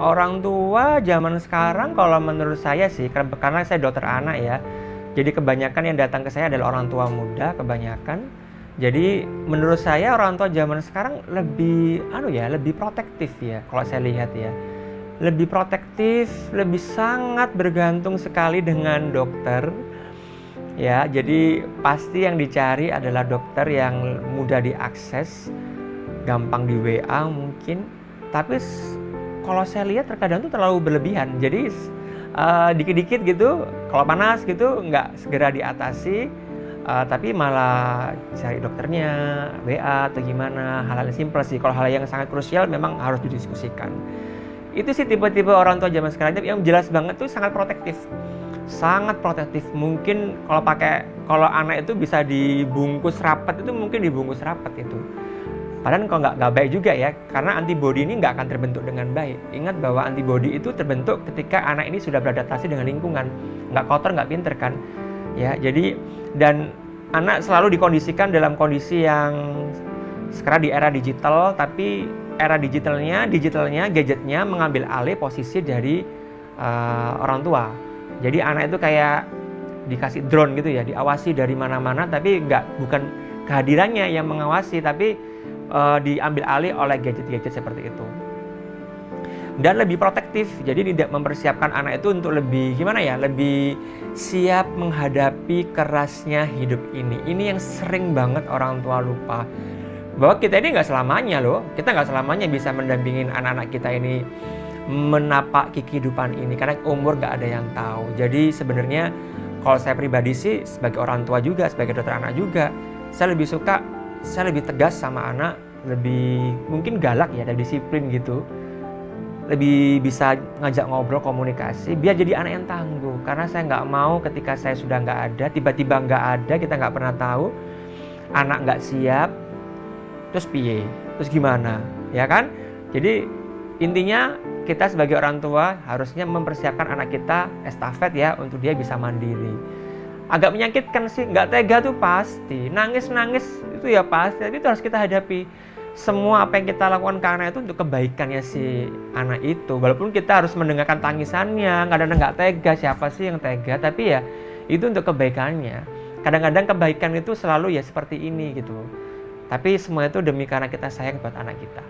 Orang tua zaman sekarang kalau menurut saya sih, karena saya dokter anak ya, jadi kebanyakan yang datang ke saya adalah orang tua muda kebanyakan. Jadi menurut saya orang tua zaman sekarang lebih lebih protektif ya kalau saya lihat ya. Lebih protektif, lebih sangat bergantung sekali dengan dokter. Ya, jadi pasti yang dicari adalah dokter yang mudah diakses, gampang di WA mungkin. Tapi kalau saya lihat terkadang tuh terlalu berlebihan. Jadi dikit-dikit gitu, kalau panas gitu nggak segera diatasi, tapi malah cari dokternya, WA atau gimana, hal-hal yang simpel sih. Kalau hal yang sangat krusial memang harus didiskusikan. Itu sih tipe-tipe orang tua zaman sekarang yang jelas banget tuh sangat protektif. Sangat protektif. Mungkin kalau anak itu bisa dibungkus rapat, itu mungkin dibungkus rapat itu. Padahal kalau nggak baik juga ya, karena antibodi ini nggak akan terbentuk dengan baik. Ingat bahwa antibodi itu terbentuk ketika anak ini sudah beradaptasi dengan lingkungan, nggak kotor, nggak pinter kan, ya. Jadi dan anak selalu dikondisikan dalam kondisi yang sekarang di era digital, tapi era digitalnya, gadgetnya mengambil alih posisi dari orang tua. Jadi anak itu kayak dikasih drone gitu ya, diawasi dari mana-mana, tapi bukan kehadirannya yang mengawasi, tapi diambil alih oleh gadget-gadget seperti itu. Dan lebih protektif, jadi tidak mempersiapkan anak itu untuk lebih lebih siap menghadapi kerasnya hidup ini. Ini yang sering banget orang tua lupa, bahwa kita ini nggak selamanya loh, kita nggak selamanya bisa mendampingin anak-anak kita ini menapaki kehidupan ini, karena umur nggak ada yang tahu. Jadi sebenarnya kalau saya pribadi sih, sebagai orang tua juga, sebagai dokter anak juga, saya lebih tegas sama anak, lebih mungkin galak ya, dan disiplin gitu, lebih bisa ngajak ngobrol, komunikasi, biar jadi anak yang tangguh. Karena saya nggak mau ketika saya sudah nggak ada, tiba-tiba nggak ada, kita nggak pernah tahu, anak nggak siap, terus piye, terus gimana, ya kan? Jadi intinya kita sebagai orang tua harusnya mempersiapkan anak kita estafet ya, untuk dia bisa mandiri. Agak menyakitkan sih, nggak tega tuh pasti, nangis itu ya pasti, tapi itu harus kita hadapi. Semua apa yang kita lakukan ke anak itu untuk kebaikannya si anak itu. Walaupun kita harus mendengarkan tangisannya, kadang-kadang nggak tega, siapa sih yang tega, tapi ya itu untuk kebaikannya. Kadang-kadang kebaikan itu selalu ya seperti ini gitu. Tapi semua itu demi karena kita sayang buat anak kita.